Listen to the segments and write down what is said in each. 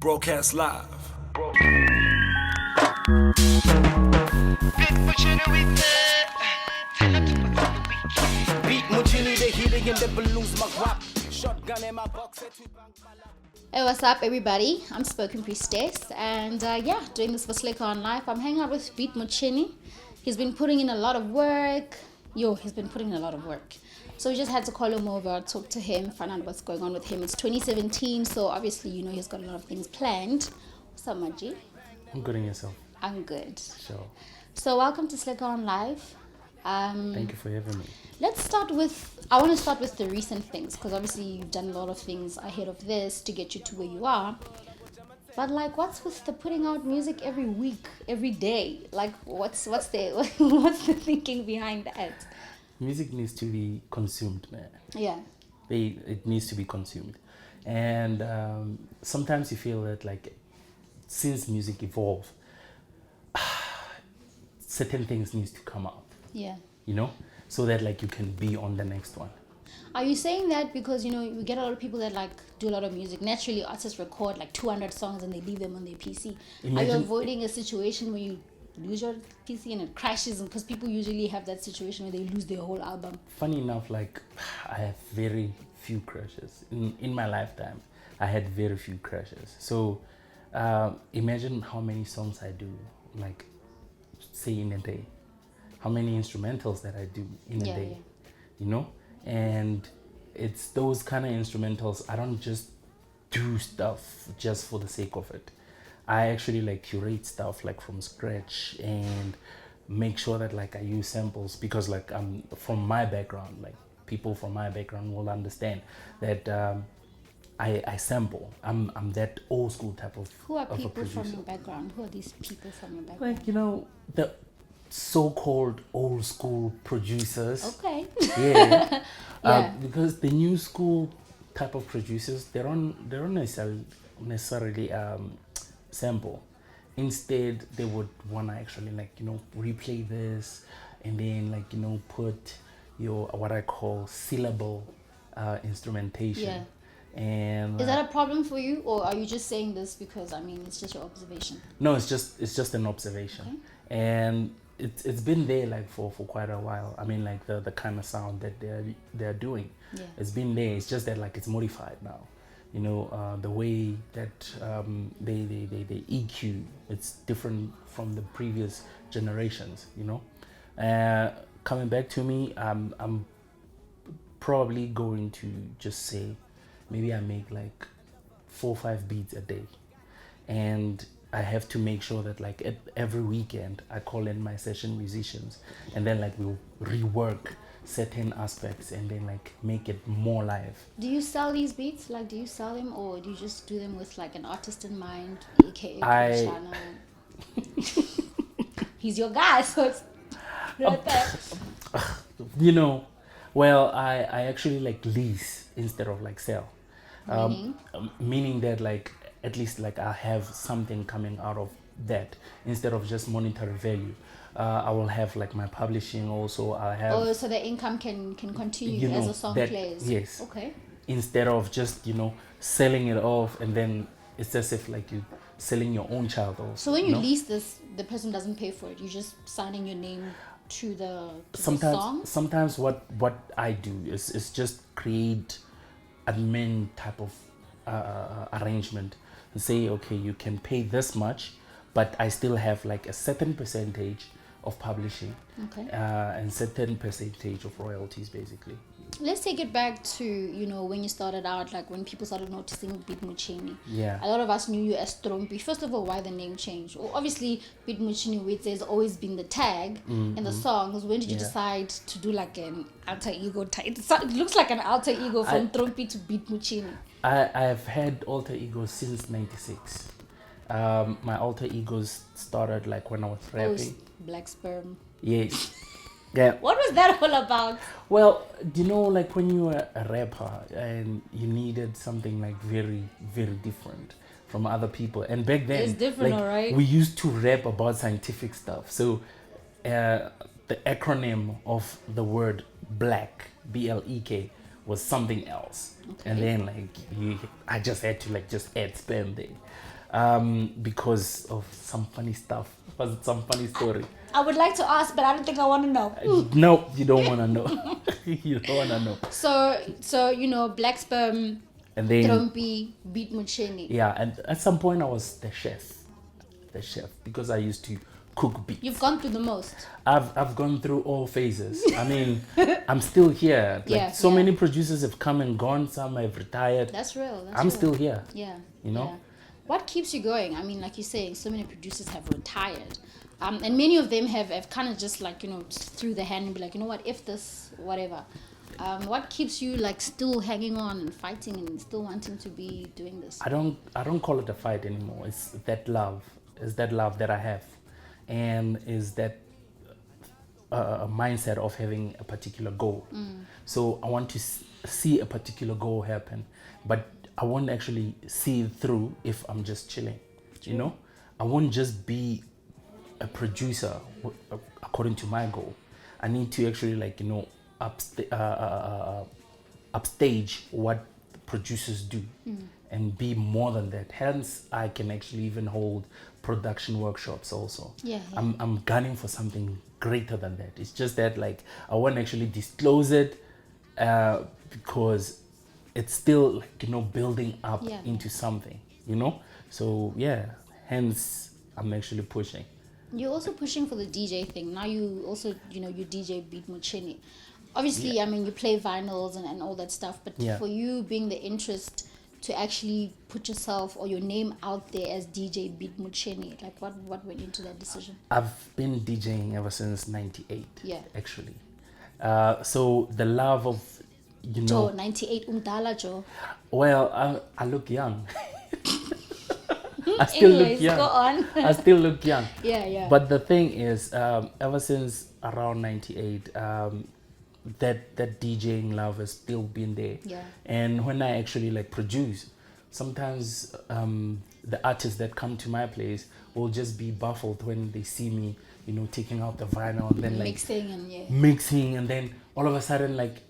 broadcast live. Beatmochini, the healing in the balloons, my rap. Shotgun in my box. Hey, what's up, everybody? I'm Spoken Priestess, and doing this for Slicker on Life. I'm hanging out with Beatmochini. He's been putting in a lot of work. He's been putting in a lot of work. So we just had to call him over, talk to him, find out what's going on with him. It's 2017, so obviously, he's got a lot of things planned. What's up, Maji? I'm good, and yourself? I'm good. Sure. So welcome to Slicker on Live. Thank you for having me. I want to start with the recent things, because obviously you've done a lot of things ahead of this to get you to where you are. But what's with the putting out music every week, every day? What's the thinking behind that? Music needs to be consumed, man. Yeah. It needs to be consumed. And sometimes you feel that since music evolved, certain things needs to come out. Yeah. So that you can be on the next one. Are you saying that because you get a lot of people that do a lot of music? Naturally, artists record 200 songs and they leave them on their PC. Are you avoiding a situation where you lose your PC and it crashes? Because people usually have that situation where they lose their whole album. Funny enough, I have very few crashes in my lifetime. I had very few crashes. So imagine how many songs I do, say in a day. How many instrumentals that I do in a day, and it's those kind of instrumentals. I don't just do stuff just for the sake of it. I actually curate stuff from scratch and make sure that I use samples, because I'm from my background, people from my background will understand that I sample. I'm that old school type of Who are of a people producer. from your background? Who are these people from your background? The so-called old school producers. Okay. Yeah. Yeah. Because the new school type of producers, they don't necessarily sample. Instead, they would want to actually replay this and then put your what I call syllable instrumentation. Yeah. And Is that a problem for you, or are you just saying this because it's just your observation? no, it's just an observation. Okay. And it's been there for quite a while. I mean the kind of sound that they're doing. Yeah. It's been there. It's just that it's modified now. The way that they EQ, it's different from the previous generations. Coming back to me, I'm probably going to just say maybe I make 4 or 5 beats a day, and I have to make sure that every weekend I call in my session musicians, and then we'll rework certain aspects and then make it more live. Do you sell these beats? Do you sell them, or do you just do them with an artist in mind, aka Cristiano? He's your guy, so it's right there. Well, I actually lease instead of sell. Meaning that at least I have something coming out of that instead of just monetary value. I will have my publishing also. I'll have. Oh, so the income can continue as a song plays. Yes. Okay. Instead of just selling it off, and then it's as if you selling your own child also. So when you lease this, the person doesn't pay for it. You're just signing your name to the song. Sometimes what I do is just create admin type of arrangement and say, okay, you can pay this much, but I still have a certain percentage of publishing, Okay. And certain percentage of royalties, basically. Let's take it back to when you started out, when people started noticing Beatmochini. Yeah. A lot of us knew you as Trompi. First of all, why the name change? Well, obviously, Beatmochini has always been the tag in the songs. When did you decide to do an alter ego type? It looks like an alter ego from Trompi to Beatmochini. I've had alter egos since '96. My alter egos started when I was rapping. Black Sperm. Yes. Yeah. What was that all about? Well, when you were a rapper and you needed something very, very different from other people, and back then It's different, alright. we used to rap about scientific stuff. So the acronym of the word black, BLEK, was something else. Okay. And then I just had to just add sperm there. because of some funny stuff. Was it some funny story? I would like to ask, but I don't think I want to know. No, you don't want to know. You don't want to know. So you know, Black Sperm, And then, Trompi, Beatmochini. yeah, and at some point I was the chef, because I used to cook beats. You've gone through the most. I've gone through all phases. I mean, I'm still here. Like, Yeah, so yeah. many producers have come and gone. Some have retired. That's real. I'm still here. Yeah. You know? Yeah. What keeps you going? I mean, like you're saying, so many producers have retired. And many of them have kind of just like, you know, threw the hand and be like, you know what, if this, whatever. What keeps you like still hanging on and fighting and still wanting to be doing this? I don't call it a fight anymore. It's that love. It's that love that I have. And is that a mindset of having a particular goal. So I want to see a particular goal happen, but I won't actually see it through if I'm just chilling. You know, I won't just be a producer according to my goal. I need to actually, like, you know, upstage what producers do and be more than that. Hence, I can actually even hold production workshops also. Yeah. I'm gunning for something greater than that. It's just that, like, I won't actually disclose it because it's still, like, you know, building up into something, you know. So yeah, hence I'm actually pushing. You're also pushing for the DJ thing. Now you also, you know, you DJ Beatmochini. Obviously, I mean, you play vinyls and all that stuff, but for you being the interest to actually put yourself or your name out there as DJ Beatmochini, like what went into that decision? I've been DJing ever since '98. Yeah. Actually. So the love of, you know. Joe, 98, umdala Joe. Well, I look young. I still Anyways, look young. go on. I still look young. Yeah. But the thing is, ever since around '98, that DJing love has still been there. Yeah. And when I actually, like, produce, sometimes the artists that come to my place will just be baffled when they see me, you know, taking out the vinyl and then, like, mixing, and then all of a sudden, like,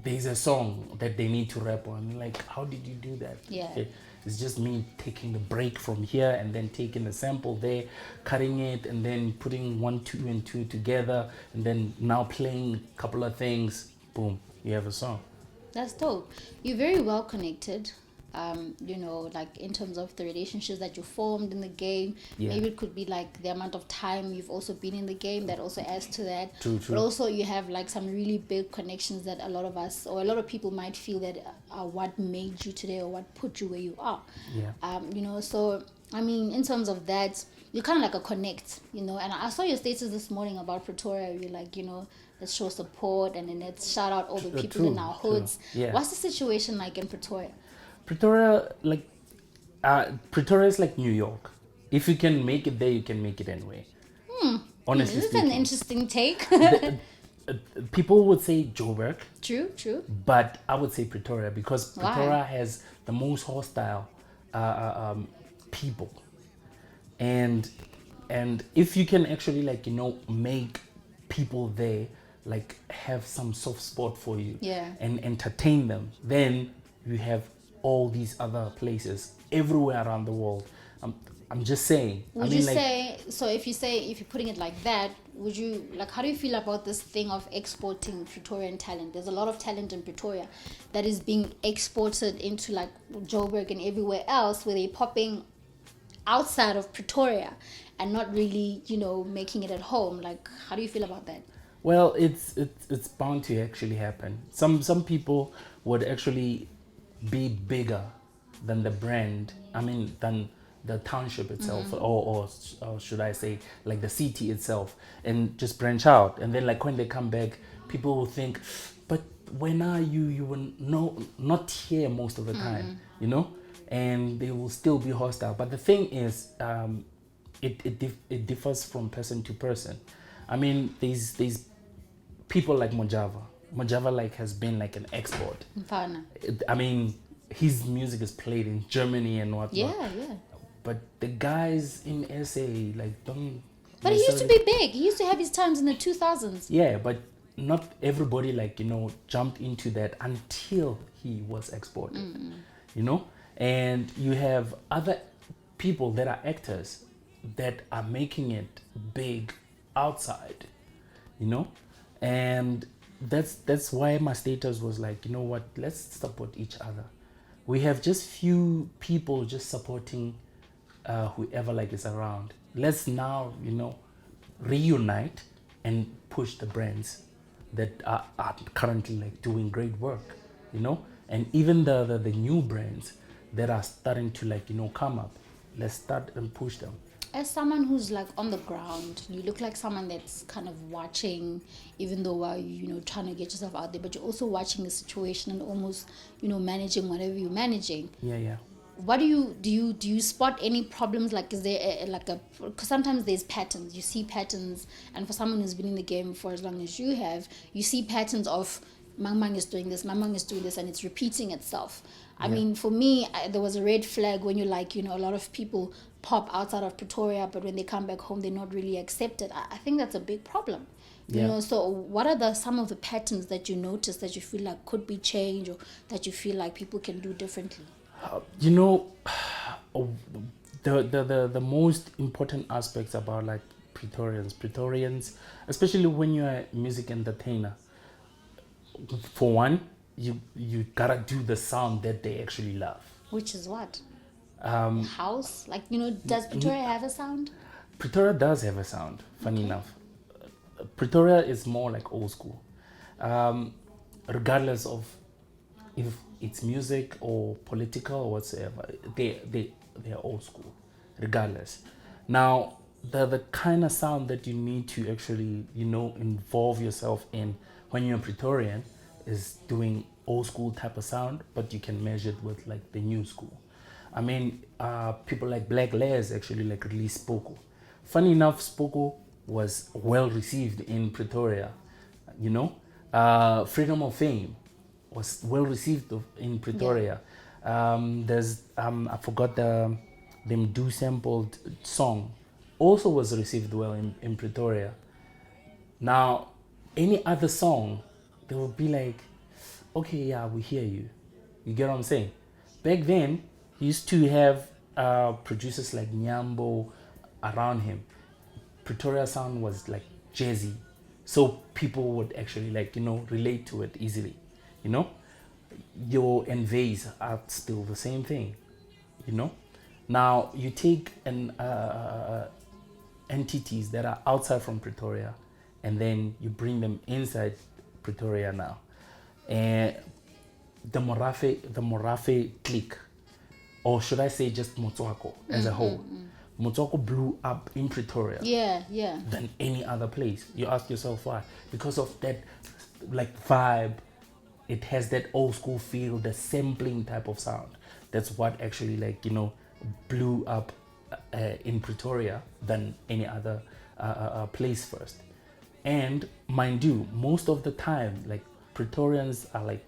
there's a song that they need to rap on. Like, how did you do that? Yeah. Okay. It's just me taking the break from here and then taking the sample there, cutting it, and then putting 1, 2, and 2 together, and then now playing a couple of things. Boom, you have a song. That's dope. You're very well connected. You know, like in terms of the relationships that you formed in the game. Yeah. Maybe it could be like the amount of time you've also been in the game that also adds to that. True. But also you have like some really big connections that a lot of us or a lot of people might feel that are what made you today or what put you where you are. Yeah. You know, so I mean, in terms of that, you're kind of like a connect, you know. And I saw your status this morning about Pretoria. You're like, you know, let's show support and then let's shout out all the people in our hoods. Yeah. What's the situation like in Pretoria? Pretoria, like, Pretoria is like New York. If you can make it there, you can make it anywhere. Honestly This is speaking. an interesting take. People would say Joburg, True. but I would say Pretoria because Pretoria has the most hostile people, and if you can actually, like, you know, make people there, like, have some soft spot for you, and entertain them, then you have all these other places everywhere around the world. I'm just saying. Would you say, so if you're putting it like that, would you, like, how do you feel about this thing of exporting Pretorian talent? There's a lot of talent in Pretoria that is being exported into like Joburg and everywhere else where they're popping outside of Pretoria and not really, you know, making it at home. Like, how do you feel about that? Well, it's bound to actually happen. Some people would actually be bigger than the brand. I mean, than the township itself, or should I say, like, the city itself, and just branch out. And then, like, when they come back, people will think, but when are you? You were not here most of the time, you know, and they will still be hostile. But the thing is, it differs from person to person. I mean, there's people like Mojava. Mojava, like, has been like an export. I mean, his music is played in Germany and whatnot. Yeah. But the guys in SA, like, don't. But he used to be big. He used to have his times in the 2000s. Yeah, but not everybody, like, you know, jumped into that until he was exported. You know, and you have other people that are actors that are making it big outside, you know, and that's why my status was like, you know what, let's support each other. We have just few people just supporting whoever like is around. Let's now, you know, reunite and push the brands that are currently like doing great work, you know, and even the new brands that are starting to like, you know, come up. Let's start and push them. As someone who's like on the ground, you look like someone that's kind of watching, even though while you know trying to get yourself out there, but you're also watching the situation and almost, you know, managing whatever you're managing. Yeah. What do you spot any problems? Like, is there because sometimes there's patterns, you see patterns, and for someone who's been in the game for as long as you have, you see patterns of Mang is doing this, Mang is doing this, and it's repeating itself. I mean, for me, there was a red flag when you're like, you know, a lot of people pop outside of Pretoria, but when they come back home, they're not really accepted. I think that's a big problem. You know, so what are some of the patterns that you notice that you feel like could be changed, or that you feel like people can do differently? You know, the most important aspects about like Pretorians, especially when you're a music entertainer, for one, you gotta do the sound that they actually love. Which is what? House? Like, you know, does Pretoria have a sound? Pretoria does have a sound, funny enough. Pretoria is more like old school. Regardless of if it's music or political or whatsoever, they're old school, regardless. Now, the kind of sound that you need to actually, you know, involve yourself in when you're a Pretorian is doing old school type of sound, but you can measure it with like the new school. I mean, people like Black Layers actually like released Spoko. Funny enough, Spoko was well received in Pretoria, you know. Freedom of Fame was well received in Pretoria. There's I forgot the them do sampled song also was received well in Pretoria. Now, any other song, they will be like, okay, yeah, we hear you. You get what I'm saying? Back then, he used to have producers like Nyambo around him. Pretoria sound was like jazzy, so people would actually like, you know, relate to it easily, you know. Your Envays are still the same thing, you know. Now you take entities that are outside from Pretoria, and then you bring them inside Pretoria now, and the Morafe clique, or should I say just Motswako as a whole. Motswako blew up in Pretoria than any other place. You ask yourself why? Because of that like vibe. It has that old school feel, the sampling type of sound. That's what actually like, you know, blew up in Pretoria than any other place first. And mind you, most of the time, like Pretorians are like,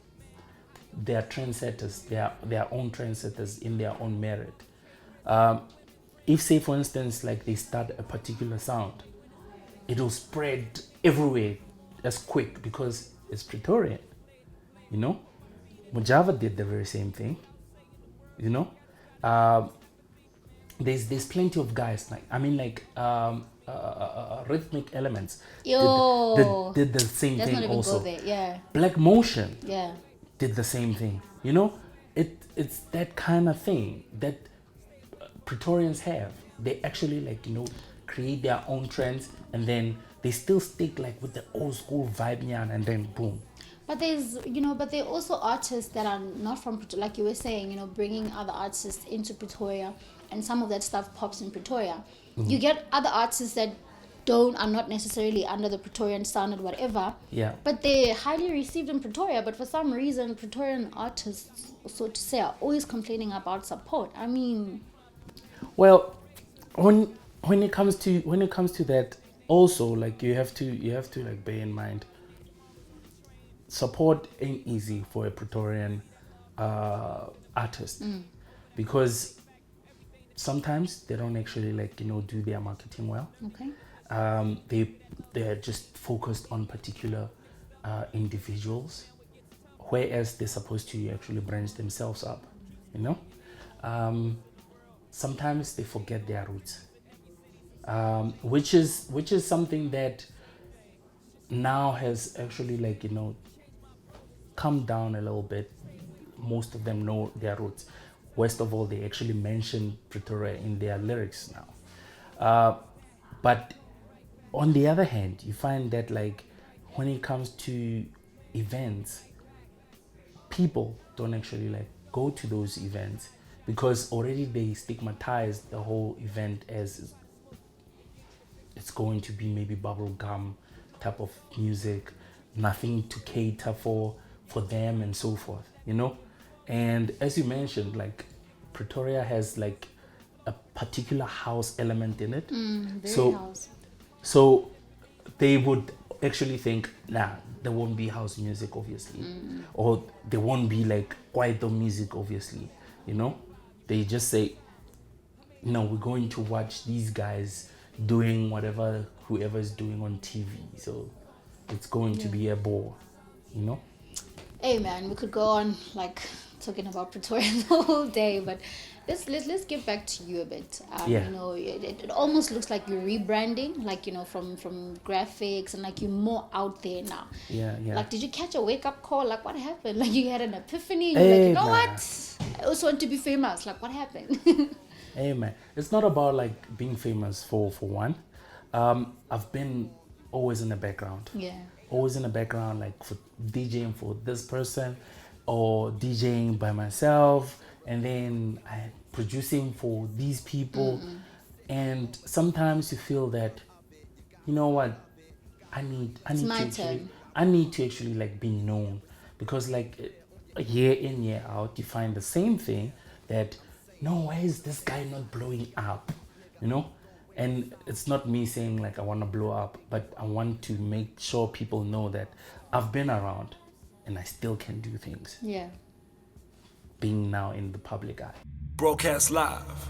they are trendsetters. They are their own trendsetters in their own merit. If say for instance, like they start a particular sound, it will spread everywhere as quick because it's Pretorian. You know, Mojava did the very same thing. You know, there's plenty of guys like rhythmic elements did the same Let's thing not even also. go there. Yeah. Black Motion Yeah. did the same thing. You know, it's that kind of thing that Pretorians have. They actually like, you know, create their own trends, and then they still stick like with the old school vibe, and then boom. But there's, you know, but there are also artists that are not from Pretoria, like you were saying, you know, bringing other artists into Pretoria, and some of that stuff pops in Pretoria. You get other artists that are not necessarily under the Pretorian standard, whatever. Yeah. But they're highly received in Pretoria. But for some reason, Pretorian artists, so to say, are always complaining about support. I mean, well, when it comes to that, also like you have to like bear in mind, support ain't easy for a Pretorian artist, because sometimes they don't actually like, you know, do their marketing well. okay. They're just focused on particular individuals, whereas they're supposed to actually branch themselves up, you know. sometimes they forget their roots, which is something that now has actually, like, come down a little bit. Most of them know their roots. Worst of all, they actually mention Pretoria in their lyrics now. But on the other hand, you find that, like, when it comes to events, people don't actually, like, go to those events because already they stigmatize the whole event as it's going to be maybe bubblegum type of music, nothing to cater for them and so forth, And as you mentioned, like, Pretoria has, like, a particular house element in it. Very house. So they would actually think, nah, there won't be house music, obviously. Or there won't be, like, kwaito music, obviously. They just say, no, we're going to watch these guys doing whatever whoever's doing on TV. So it's going to be a bore, Hey man, we could go on like talking about Pretoria the whole day, but let's get back to you a bit. Yeah. It almost looks like you're rebranding, like, from graphics, and like you're more out there now. Yeah. Like, did you catch a wake up call? Like, what happened? Like, you had an epiphany, and you're like, what? I also want to be famous. Like, what happened? Hey man, it's not about, like, being famous for one. I've been always in the background. Yeah. Always in the background, like, for DJing for this person, or DJing by myself, and then producing for these people. And sometimes you feel that, you know what, I need to actually like be known, because, like, year in, year out, you find the same thing, that, no, why is this guy not blowing up, And it's not me saying, like, I want to blow up, but I want to make sure people know that I've been around and I still can do things. Yeah. Being now in the public eye. Broadcast live.